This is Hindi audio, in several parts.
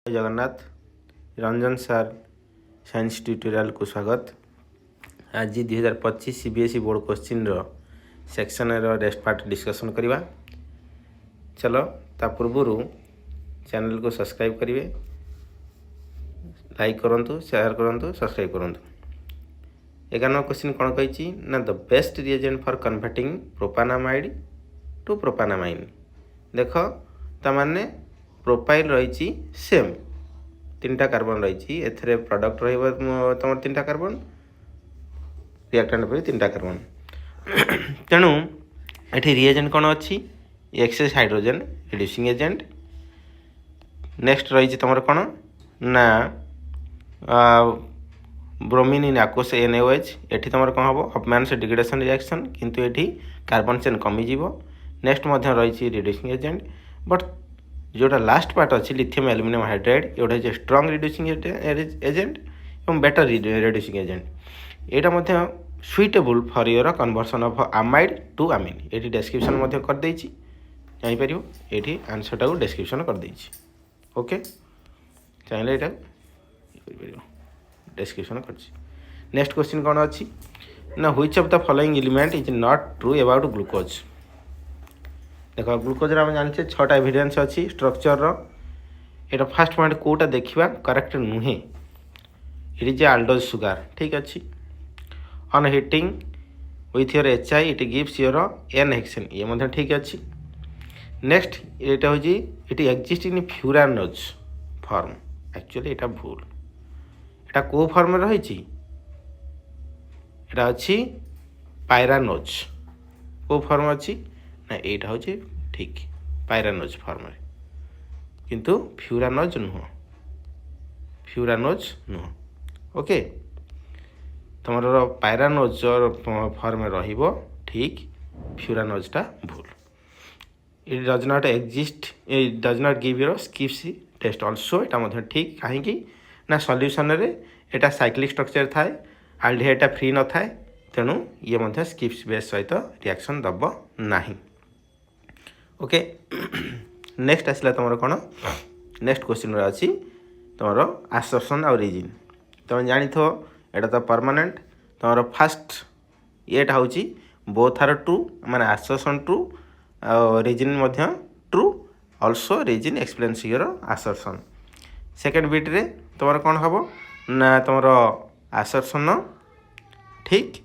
Jagannath Ranjan sir science tutorial को स्वागत। आज 2025 CBSE board question section rest part discussion करवा। चलो ता पूर्व चैनल को सब्सक्राइब करेंगे, लाइक करूँ, शेयर करूँ, सब्सक्राइब करूँ। 11 क्वेश्चन कौन कही ना the best reagent for converting propanamide to propanamine. देख ताने प्रोपाइल रही सेम तीनटा कार्बन रही एथरे प्रोडक्ट तुम तीनटा कार्बन रिएक्टेंट पर तीनटा कार्बन तेणु ये रिएजेंट कौन अच्छी excess hydrogen reducing agent. Next रही तुम कौन ना ब्रोमीन इन aqueous NaOH एठी तुम कौन हम हफमैन से डिग्रेडेशन रिएक्शन किंतु एठी कार्बन चेन कमिजी। नेक्स्ट रही रिड्यूसिंग एजेंट बट जोटा लास्ट पार्ट अच्छी लिथियम एल्युमिनियम हाइड्राइड ये स्ट्रॉन्ग रिड्यूसिंग एजेंट और बेटर रिड्यूसिंग एजेंट। यहाँ suitable for your conversion of amide to amine ये डिस्क्रिप्शन कर देछि जापर ये आंसर को डिस्क्रिप्शन कर देछि। ओके चाहिए यहाँ डिस्क्रिप्शन कर। नेक्स्ट क्वेश्चन कौन अच्छी ना which of the following element is not true about glucose. देख ग्लूकोज आम जाने 6टा एविडेंस अच्छी स्ट्रक्चर यहाँ फास्ट पॉइंट कौटा देखा करेक्ट नुहे ये आल्डोज सुगार ठीक अच्छे। On heating with your HI it gives your n hexane ये ठीक अच्छे। नेक्स्ट यहाँ हूँ ये exist in furanose form actually यहाँ भूल यहाँ कौ फॉर्म रही अच्छी पायरानोज कौ फॉर्म अच्छी ना यहाँ हूँ ठीक पायरानोज फॉर्म किंतु फ्यूरानोज नुह। ओके तुम पायरानोज फॉर्म रहिबो ठीक फ्यूरानोजटा भूल। It does not exist it does not give your Schiff's test also यहाँ ठीक कहीं ना सॉल्यूशन रे एटा साइक्लिक स्ट्रक्चर थाए आल्डिहाइडटा फ्री न थाए तेणु ये स्किप्स बेस सहित रिएक्शन दब नाही। ओके नेक्स्ट आसला तुम कौन नेक्स्ट क्वेश्चन अच्छी तुम आसर्सन और रिजिन तुम जानी थो एटा तो परमानेंट तुम फास्ट ये हूँ बोथ आर ट्रू माने assertion true reason true also reason explains your assertion. Second bit रे तुम कौन हम ना तुम आसर्सन ठीक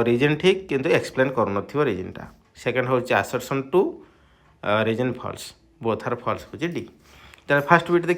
रिजिन ठीक किंतु एक्सप्लेन कर रिजिनटा। सेकेंड हूँ assertion true reason false both are false हूँ डी। फास्ट बिट देखिए